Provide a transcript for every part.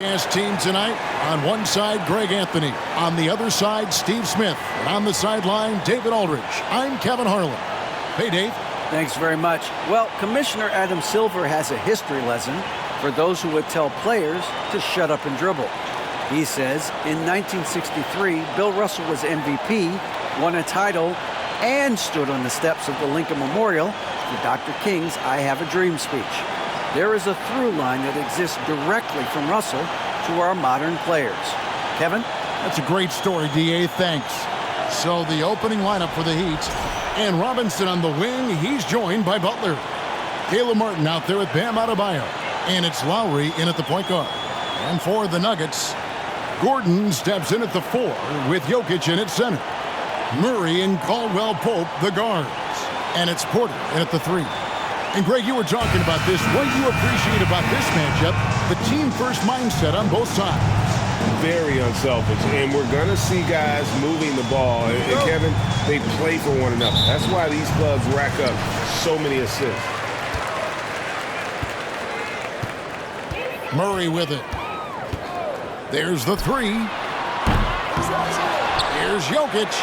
Team tonight. On one side, Greg Anthony. On the other side, Steve Smith. And on the sideline, David Aldridge. I'm Kevin Harlan. Hey, Dave. Thanks very much. Well, Commissioner Adam Silver has a history lesson for those who would tell players to shut up and dribble. He says in 1963, Bill Russell was MVP, won a title, and stood on the steps of the Lincoln Memorial for Dr. King's I Have a Dream speech. There is a through line that exists directly from Russell to our modern players. Kevin? That's a great story, D.A. Thanks. So the opening lineup for the Heat. And Robinson on the wing. He's joined by Butler. Caleb Martin out there with Bam Adebayo. And it's Lowry in at the point guard. And for the Nuggets, Gordon steps in at the 4 with Jokic in at center. Murray and Caldwell Pope, the guards. And it's Porter in at the 3. And, Greg, you were talking about this. What do you appreciate about this matchup? The team-first mindset on both sides. Very unselfish. And we're going to see guys moving the ball. And, Kevin, they play for one another. That's why these clubs rack up so many assists. Murray with it. There's the 3. Here's Jokic.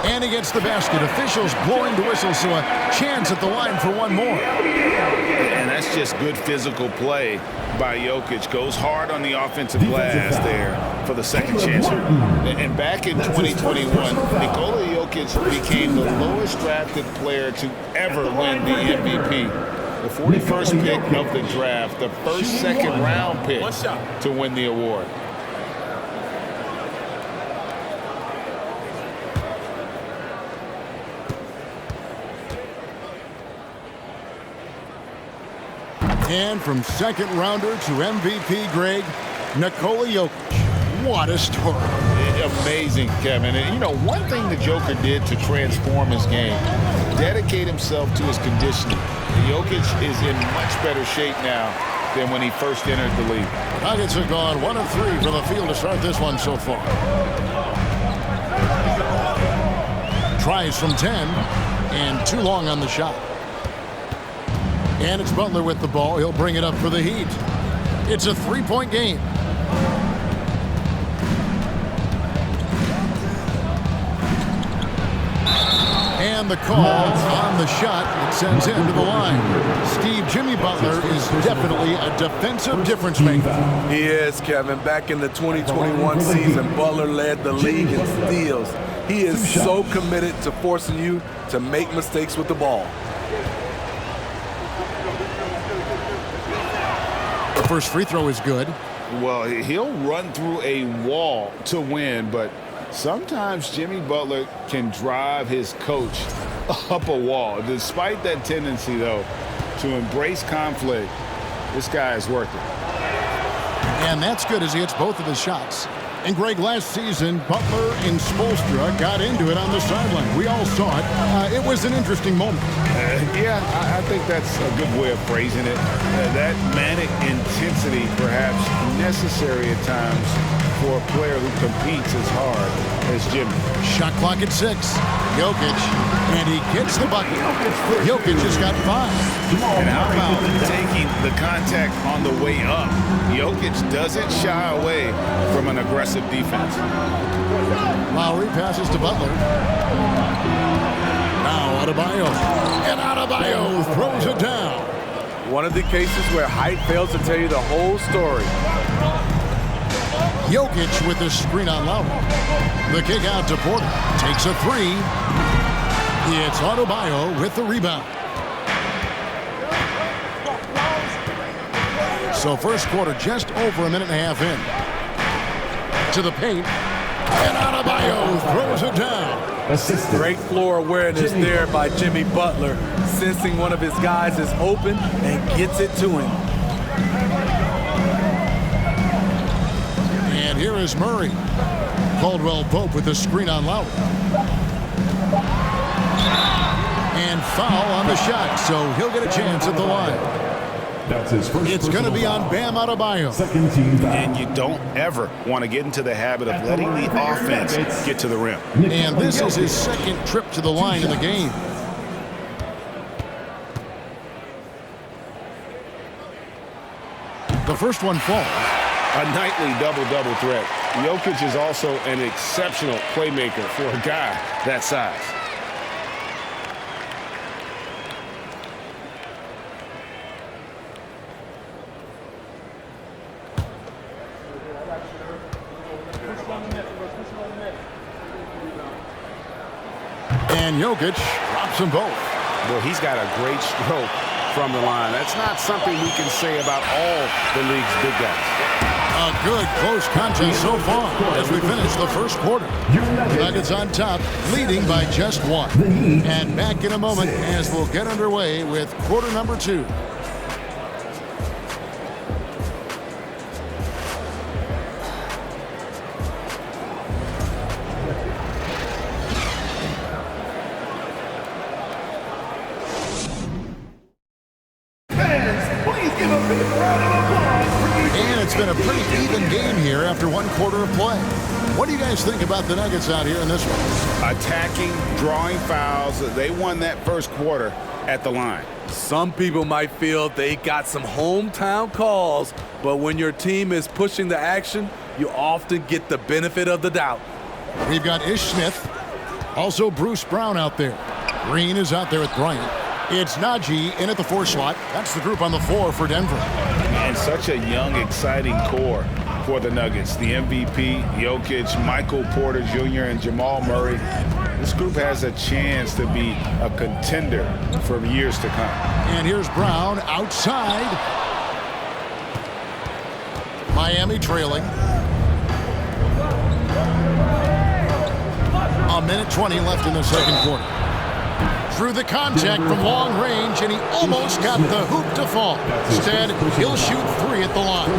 And he gets the basket. Officials blowing the whistle, so a chance at the line for one more. And that's just good physical play by Jokic. Goes hard on the offensive glass there for the second chance. And back in 2021, Nikola Jokic became the lowest drafted player to ever win the MVP. The 41st pick of the draft, the first second-round pick to win the award. And from second rounder to MVP, Greg, Nikola Jokic. What a story. Amazing, Kevin. And, you know, one thing the Joker did to transform his game, dedicate himself to his conditioning. Jokic is in much better shape now than when he first entered the league. Nuggets have gone 1 of 3 for the field to start this one so far. Tries from 10, and too long on the shot. And it's Butler with the ball. He'll bring it up for the Heat. It's a 3-point game. And the call on the shot. It sends him to the line. Steve, Jimmy Butler is definitely a defensive difference maker. He is, Kevin. Back in the 2021 season, Butler led the league in steals. He is so committed to forcing you to make mistakes with the ball. The first free throw is good. Well, he'll run through a wall to win, but sometimes Jimmy Butler can drive his coach up a wall. Despite that tendency, though, to embrace conflict, this guy is worth it. And that's good as he hits both of his shots. And, Greg, last season, Butler and Spoelstra got into it on the sideline. We all saw it. It was an interesting moment. Yeah, I think that's a good way of phrasing it. That manic intensity perhaps necessary at times for a player who competes as hard as Jimmy. Shot clock at 6. Jokic, and he gets the bucket. Jokic just got 5. And how about taking the contact on the way up? Jokic doesn't shy away from an aggressive defense. Lowry passes to Butler. Now Adebayo. And Adebayo throws it down. One of the cases where height fails to tell you the whole story. Jokic with the screen on Lowry. The kick out to Porter. Takes a 3. It's Adebayo with the rebound. So first quarter just over a minute and a half in. To the paint. And Adebayo throws it down. Great floor awareness there by Jimmy Butler, sensing one of his guys is open and gets it to him. And here is Murray. Caldwell Pope with the screen on Lowry. And foul on the shot, so he'll get a chance at the line. That's his first. It's going to be on Bam Adebayo. Second team foul. And you don't ever want to get into the habit of letting the offense get to the rim. And this is his second trip to the line in the game. The first one falls. A nightly double-double threat. Jokic is also an exceptional playmaker for a guy that size. And Jokic drops them both. Well, he's got a great stroke from the line. That's not something we can say about all the league's big guys. A good close contest so far as we finish the first quarter. The Nuggets on top, leading by just one. And back in a moment as we'll get underway with quarter number 2. And it's been a pretty even game here after one quarter of play. What do you guys think about the Nuggets out here in this one? Attacking, drawing fouls. They won that first quarter at the line. Some people might feel they got some hometown calls, but when your team is pushing the action, you often get the benefit of the doubt. We've got Ish Smith, also Bruce Brown out there. Green is out there with Bryant. It's Najee in at the 4 slot. That's the group on the floor for Denver. And such a young, exciting core for the Nuggets. The MVP, Jokic, Michael Porter Jr., and Jamal Murray. This group has a chance to be a contender for years to come. And here's Brown outside. Miami trailing. A minute 20 left in the second quarter. Through the contact from long range, and he almost got the hoop to fall. Instead, he'll shoot 3 at the line.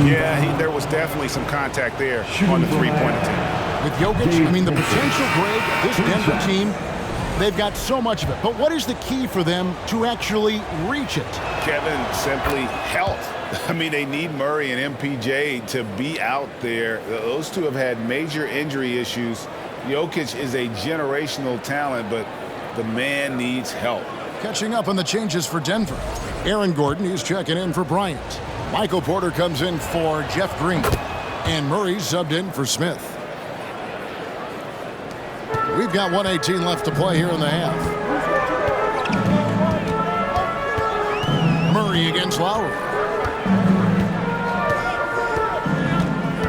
Yeah, there was definitely some contact there on the three-point attempt. With Jokic, I mean, the potential, Greg, this Denver team, they've got so much of it. But what is the key for them to actually reach it? Kevin, simply health. I mean, they need Murray and MPJ to be out there. Those two have had major injury issues. Jokic is a generational talent, but the man needs help. Catching up on the changes for Denver. Aaron Gordon, he's checking in for Bryant. Michael Porter comes in for Jeff Green. And Murray subbed in for Smith. We've got 1:18 left to play here in the half. Murray against Lowry.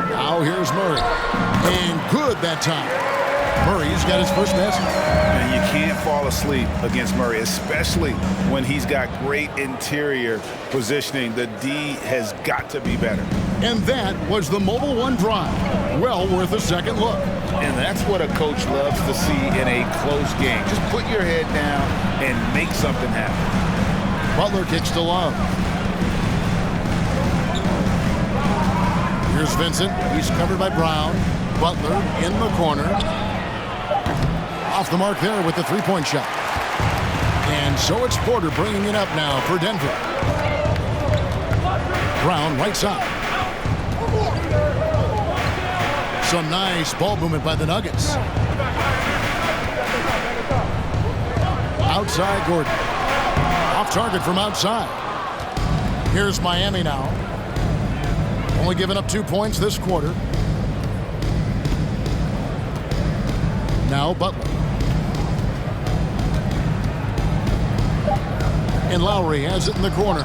Now here's Murray. And good that time. Murray's got his first basket. And you can't fall asleep against Murray, especially when he's got great interior positioning. The D has got to be better. And that was the Mobile One drive. Well worth a second look. And that's what a coach loves to see in a close game. Just put your head down and make something happen. Butler kicks to Love. Here's Vincent. He's covered by Brown. Butler in the corner. Off the mark there with the three-point shot. And so it's Porter bringing it up now for Denver. Brown right side. Some nice ball movement by the Nuggets. Outside Gordon. Off target from outside. Here's Miami now. Only giving up 2 points this quarter. Now Butler. And Lowry has it in the corner.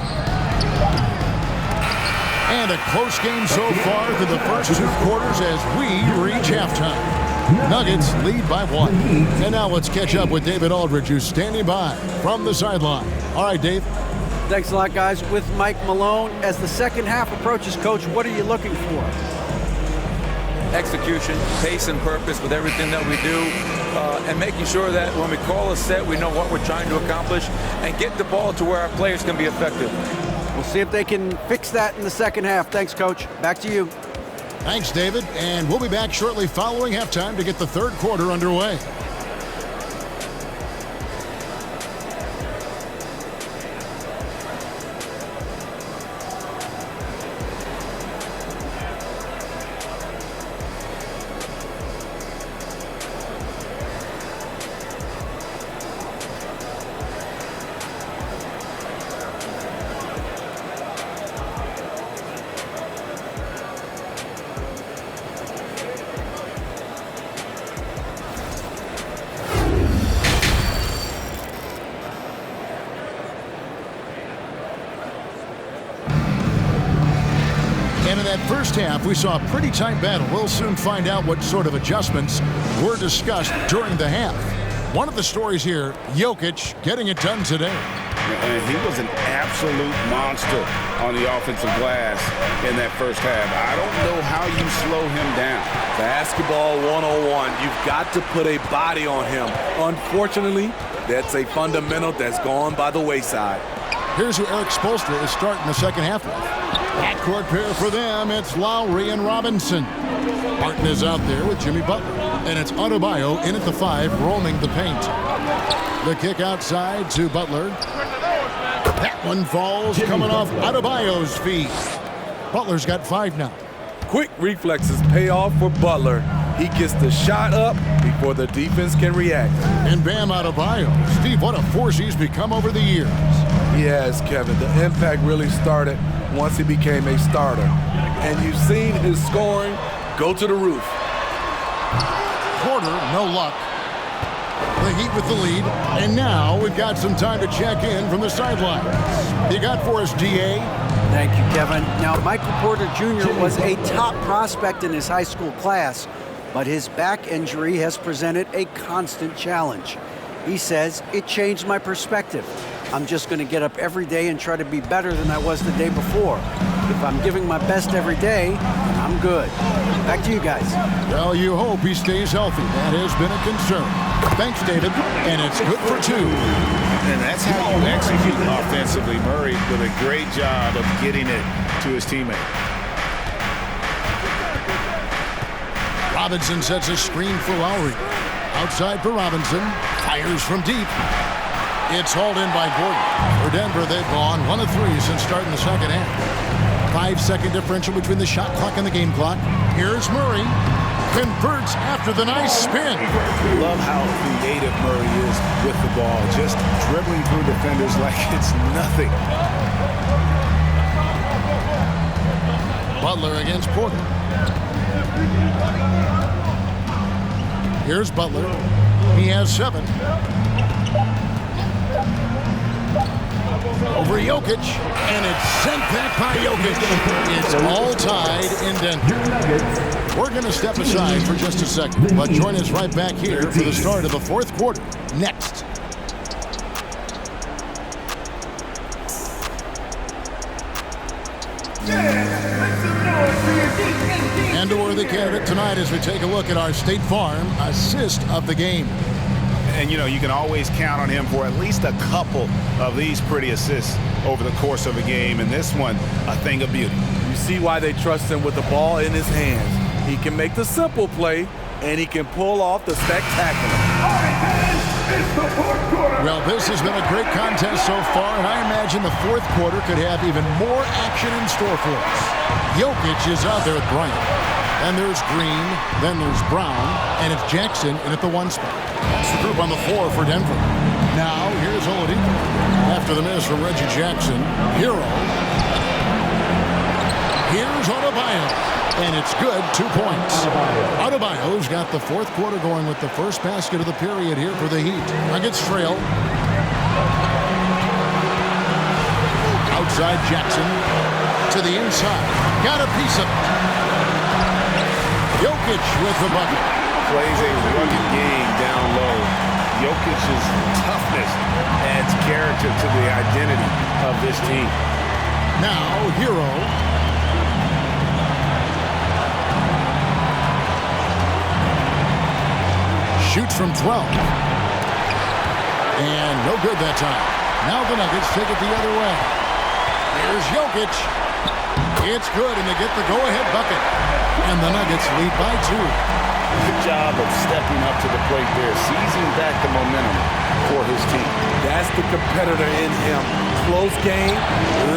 And a close game so far through the first 2 quarters as we reach halftime. Nuggets lead by 1. And now let's catch up with David Aldridge, who's standing by from the sideline. All right, Dave. Thanks a lot, guys. With Mike Malone, as the second half approaches, Coach, what are you looking for? Execution, pace and purpose with everything that we do, and making sure that when we call a set, we know what we're trying to accomplish and get the ball to where our players can be effective. We'll see if they can fix that in the second half. Thanks, Coach. Back to you. Thanks, David. And we'll be back shortly following halftime to get the third quarter underway. And in that first half, we saw a pretty tight battle. We'll soon find out what sort of adjustments were discussed during the half. One of the stories here, Jokic getting it done today. And he was an absolute monster on the offensive glass in that first half. I don't know how you slow him down. Basketball 101. You've got to put a body on him. Unfortunately, that's a fundamental that's gone by the wayside. Here's who Eric Spoelstra is starting the second half with. Backcourt pair for them, it's Lowry and Robinson. Martin is out there with Jimmy Butler. And it's Adebayo in at the 5, roaming the paint. The kick outside to Butler. That one falls, coming off Adebayo's feet. Butler's got 5 now. Quick reflexes pay off for Butler. He gets the shot up before the defense can react. And Bam Adebayo. Steve, what a force he's become over the years. He has, Kevin. The impact really started once he became a starter. And you've seen his scoring go to the roof. Porter, no luck. The Heat with the lead. And now we've got some time to check in from the sidelines. You got for us, DA? Thank you, Kevin. Now, Michael Porter Jr. was a top prospect in his high school class, but his back injury has presented a constant challenge. He says, it changed my perspective. I'm just going to get up every day and try to be better than I was the day before. If I'm giving my best every day, I'm good. Back to you guys. Well, you hope he stays healthy. That has been a concern. Thanks, David. And it's good for 2. And that's how you execute offensively. Murray with a great job of getting it to his teammate. Robinson sets a screen for Lowry. Outside for Robinson. Fires from deep. It's hauled in by Gordon. For Denver, they've gone 1 of 3 since starting the second half. 5-second differential between the shot clock and the game clock. Here's Murray. Converts after the nice spin. Love how creative Murray is with the ball. Just dribbling through defenders like it's nothing. Butler against Porter. Here's Butler. He has 7. Over Jokic, and it's sent back by Jokic. It's all tied in Denver. We're going to step aside for just a second, but join us right back here for the start of the 4th quarter. Next. And a worthy candidate tonight as we take a look at our State Farm assist of the game. And, you know, you can always count on him for at least a couple of these pretty assists over the course of a game. And this one, a thing of beauty. You see why they trust him with the ball in his hands. He can make the simple play, and he can pull off the spectacular. Well, this has been a great contest so far, and I imagine the 4th quarter could have even more action in store for us. Jokic is out there with Bryant. Then there's Green, then there's Brown, and it's Jackson in at the 1 spot. That's the group on the floor for Denver. Now, here's Oladipo. After the miss from Reggie Jackson, Hero. Here's Adebayo, and it's good, 2 points. Adebayo's got the 4th quarter going with the first basket of the period here for the Heat. Nuggets trail. Outside Jackson to the inside. Got a piece of it. Jokic with the bucket. Plays a rugged game down low. Jokic's toughness adds character to the identity of this team. Now, Hero. Shoots from 12. And no good that time. Now the Nuggets take it the other way. Here's Jokic. It's good, and they get the go-ahead bucket. And the Nuggets lead by 2. Good job of stepping up to the plate there, seizing back the momentum for his team. That's the competitor in him. Close game.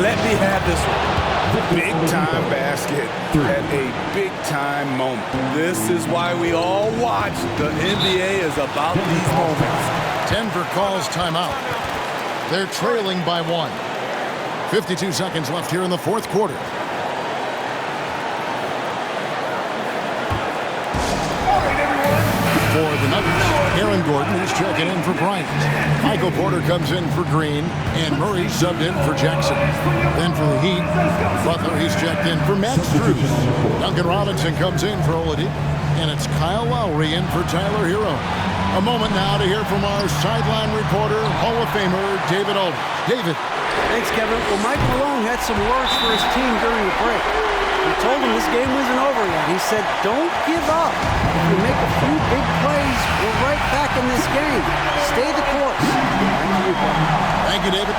Let me have this one. Big-time basket at a big-time moment. This is why we all watch. The NBA is about these moments. Denver calls timeout. They're trailing by 1. 52 seconds left here in the 4th quarter. For the Nuggets, Aaron Aaron Gordon is checking in for Bryant. Michael Porter comes in for Green, and Murray subbed in for Jackson. Then for the Heat, Butler, he's checked in for Max Strus. Duncan Robinson comes in for Oladipo, and it's Kyle Lowry in for Tyler Hero. A moment now to hear from our sideline reporter, Hall of Famer David Aldridge. David. Thanks, Kevin. Well, Mike Malone had some words for his team during the break. He told them this game wasn't over yet. He said, don't give up. If you make a few big plays, we're right back in this game. Stay the course. Thank you, David.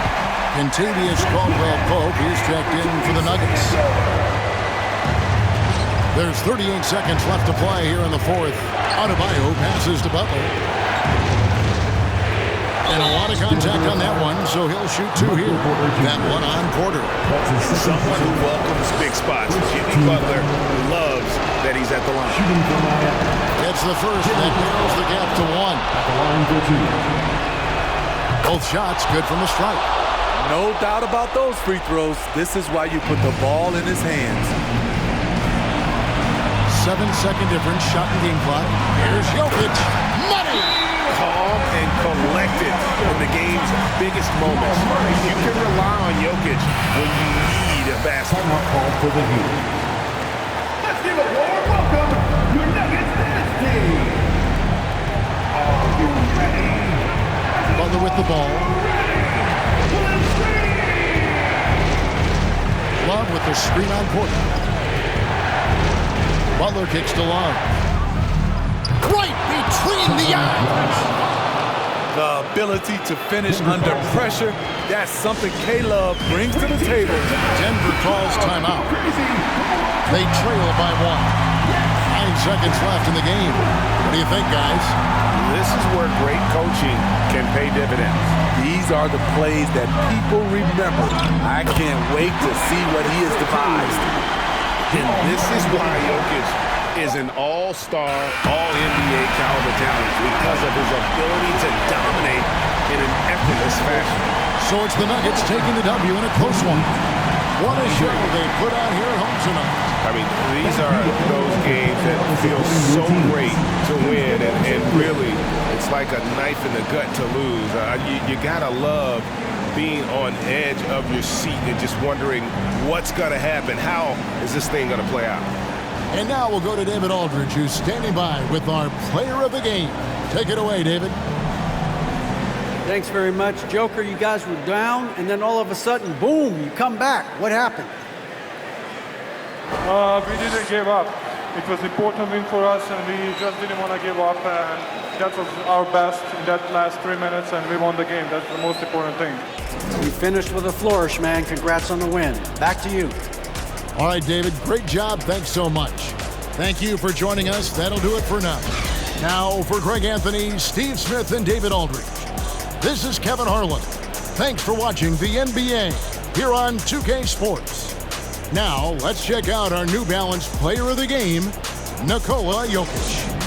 Contavious Caldwell-Pope is checked in for the Nuggets. There's 38 seconds left to play here in the fourth. Adebayo passes to Butler. And a lot of contact on that one, so he'll shoot two here. That one on Porter. Someone who welcomes big spots. Jimmy Butler loves that he's at the line. It's the first that narrows the gap to one. Both shots good from the stripe. No doubt about those free throws. This is why you put the ball in his hands. 7-second difference, shot and game clock. Here's Jokic. Money! Calm and collected in the game's biggest moments. You can rely on Jokic when you need a basket. For the Heat. Let's give a warm welcome, your Nuggets dynasty. Are you ready? Butler with the ball. Love with the screen on Porter. Butler kicks to Love. Right between the eyes. The ability to finish under pressure, that's something K-Love brings to the table. Denver calls timeout. They trail by one. 9 seconds left in the game. What do you think, guys? This is where great coaching can pay dividends. These are the plays that people remember. I can't wait to see what he has devised. And this is why Jokic is an all-star, all-NBA caliber talent because of his ability to dominate in an effortless fashion. So it's the Nuggets taking the W in a close one. What a show they put on here at home tonight. I mean, these are those games that feel so great to win, and really, it's like a knife in the gut to lose. You gotta love being on edge of your seat and just wondering what's gonna happen. How is this thing gonna play out? And now we'll go to David Aldridge, who's standing by with our player of the game. Take it away, David. Thanks very much. Joker, you guys were down, and then all of a sudden, boom, you come back. What happened? We didn't give up. It was an important win for us, and we just didn't want to give up. And that was our best in that last 3 minutes, and we won the game. That's the most important thing. You finished with a flourish, man. Congrats on the win. Back to you. All right, David, great job. Thanks so much. Thank you for joining us. That'll do it for now. Now, for Greg Anthony, Steve Smith, and David Aldridge, this is Kevin Harlan. Thanks for watching the NBA here on 2K Sports. Now, let's check out our New Balance player of the game, Nikola Jokic.